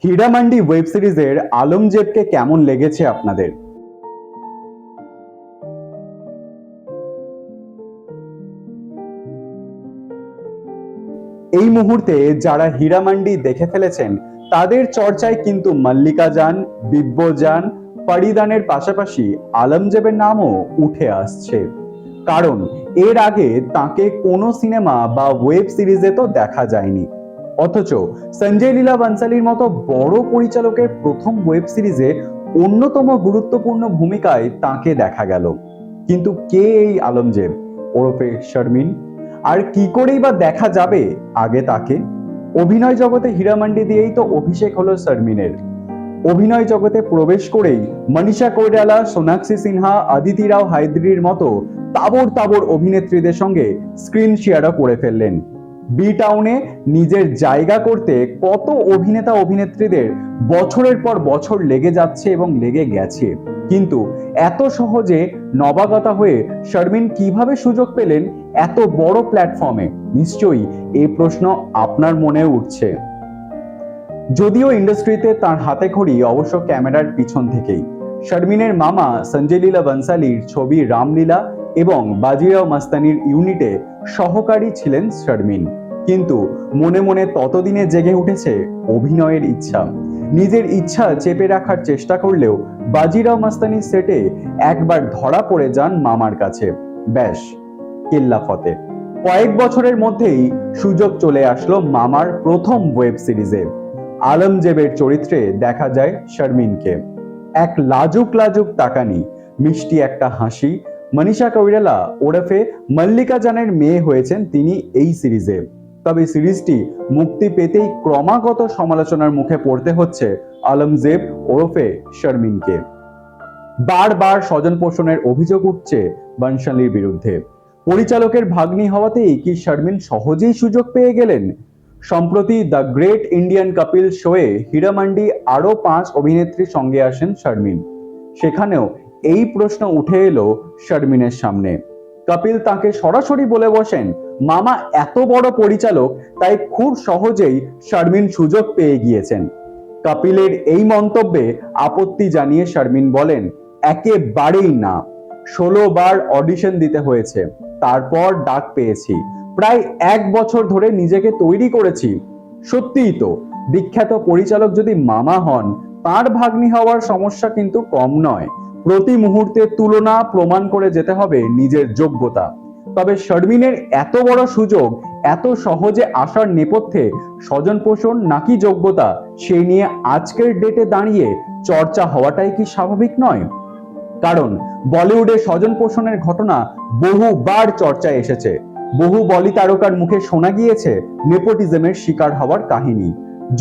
Heeramandi web সিরিজের আলমজেবকে কেমন লেগেছে আপনাদের? এই মুহূর্তে যারা হীরামান্ডি দেখে ফেলেছেন তাদের চর্চায় কিন্তু মল্লিকা জান, দিব্য জান, ফরিদানের পাশাপাশি আলমজেবের নামও উঠে আসছে। কারণ এর আগে তাকে কোনো সিনেমা বা ওয়েব সিরিজে তো দেখা যায়নি, অথচ সঞ্জয় লীলা বানসালির মতো বড় পরিচালকের প্রথম ওয়েব সিরিজে অন্যতম গুরুত্বপূর্ণ ভূমিকায় তাকে দেখা গেল। কিন্তু কে এই আলমজেব ওরফে শারমিন? আর কি করেই বা দেখা যাবে আগে তাকে? অভিনয় জগতে হীরামান্ডি দিয়েই তো অভিষেক হলো শারমিনের। অভিনয় জগতে প্রবেশ করেই মনীষা কৈরালা, সোনাক্ষী সিনহা, অদিতি রাও হায়দ্রির মতো তাবড় তাবড় অভিনেত্রীদের সঙ্গে স্ক্রিন শেয়ারও করে ফেললেন। বি টাউনে নিজের জায়গা করতে কত অভিনেতা অভিনেত্রীদের বছরের পর বছর লেগে যাচ্ছে এবং লেগে গেছে, কিন্তু এত সহজে নবাগতা হয়ে শারমিন কিভাবে সুযোগ পেলেন এত বড় প্ল্যাটফর্মে? নিশ্চয়ই এই প্রশ্ন আপনার মনে উঠছে। যদিও ইন্ডাস্ট্রিতে তার হাতে খড়ি অবশ্য ক্যামেরার পিছন থেকেই। শারমিনের মামা সঞ্জয় লীলা বানসালির ছবি রামলীলা এবং বাজিরাও মাস্তানির ইউনিটে সহকারী ছিলেন শারমিন, কিন্তু মনে মনে ততদিনে জেগে উঠেছে অভিনয়ের ইচ্ছা। নিজের ইচ্ছা চেপে রাখার চেষ্টা করলেও বাজিরাও মাস্তানির সেটে একবার ধরা পড়ে যান মামার কাছে। ব্যাস, কেল্লা ফতে। কয়েক বছরের মধ্যেই সুযোগ চলে আসলো মামার প্রথম ওয়েব সিরিজে। আলমজেবের চরিত্রে দেখা যায় শারমিনকে। এক লাজুক লাজুক তাকানি, মিষ্টি একটা হাসি। মনীষা কৈরালা ওরফে মল্লিকা জানের মেয়ে হয়েছেন তিনি এই সিরিজে। তবে সিরিজটি মুক্তি পেতেই ক্রমাগত সমালোচনার মুখে পড়তে হচ্ছে আলমজেব ওরফে শারমিনকে। বারবার স্বজন পোষণের অভিযোগ উঠছে বানশালির বিরুদ্ধে। পরিচালকের ভাগ্নি হওয়াতেই কি শারমিন সহজেই সুযোগ পেয়ে গেলেন? সম্প্রতি দ্য গ্রেট ইন্ডিয়ান কাপিল শোয়ে হীরামান্ডি আরো 5 অভিনেত্রীর সঙ্গে আসেন শারমিন। সেখানেও এই প্রশ্ন উঠে এলো শারমিনের সামনে। কপিল তাকে সরাসরি বলে বসেন, মামা এত বড় পরিচালক, তাই খুব সহজেই শারমিন সুযোগ পেয়ে গিয়েছেন। কপিলের এই মন্তব্যে আপত্তি জানিয়ে শারমিন বলেন, একেবারেই না। 16 বার অডিশন দিতে হয়েছে, তারপর ডাক পেয়েছি। প্রায় 1 বছর ধরে নিজেকে তৈরি করেছি। সত্যিই তো, বিখ্যাত পরিচালক যদি মামা হন, তার ভাগ্নি হওয়ার সমস্যা কিন্তু কম নয়। প্রতি মুহূর্তে তুলনা প্রমাণ করে যেতে হবে নিজের যোগ্যতা। তবে শারমিনের এত বড় সুযোগ এত সহজে আসার নেপথ্যে স্বজন পোষণ নাকি যোগ্যতা, সেই নিয়ে আজকের ডেটে দাঁড়িয়ে চর্চা হওয়াটাই কি স্বাভাবিক নয়? কারণ বলিউডে স্বজন পোষণের ঘটনা বহুবার চর্চায় এসেছে। বহু বলি তারকার মুখে শোনা গিয়েছে নেপোটিজমের শিকার হওয়ার কাহিনী।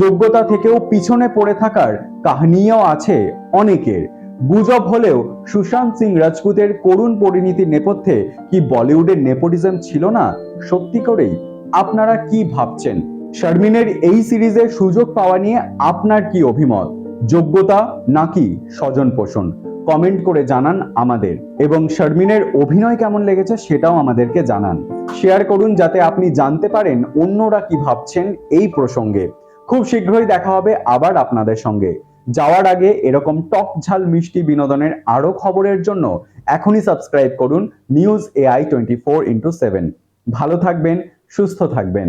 যোগ্যতা থেকেও পিছনে পড়ে থাকার কাহিনীও আছে অনেকের। গুজব হলেও সুশান্ত সিং রাজপুতের করুণ পরিণতির নেপথ্যে কি বলিউডের নেপোটিজম ছিল না? সত্যি করেই আপনারা কি ভাবছেন? শারমিনের এই সিরিজে সুযোগ পাওয়া নিয়ে আপনার কি অভিমত? যোগ্যতা নাকি স্বজন পোষণ? কমেন্ট করে জানান আমাদের, এবং শারমিনের অভিনয় কেমন লেগেছে সেটাও আমাদেরকে জানান। শেয়ার করুন যাতে আপনি জানতে পারেন অন্যরা কি ভাবছেন এই প্রসঙ্গে। খুব শীঘ্রই দেখা হবে আবার আপনাদের সঙ্গে। যাওয়ার আগে এরকম টক ঝাল মিষ্টি বিনোদনের আরো খবরের জন্য এখনই সাবস্ক্রাইব করুন নিউজ AI 24x7। ভালো থাকবেন, সুস্থ থাকবেন।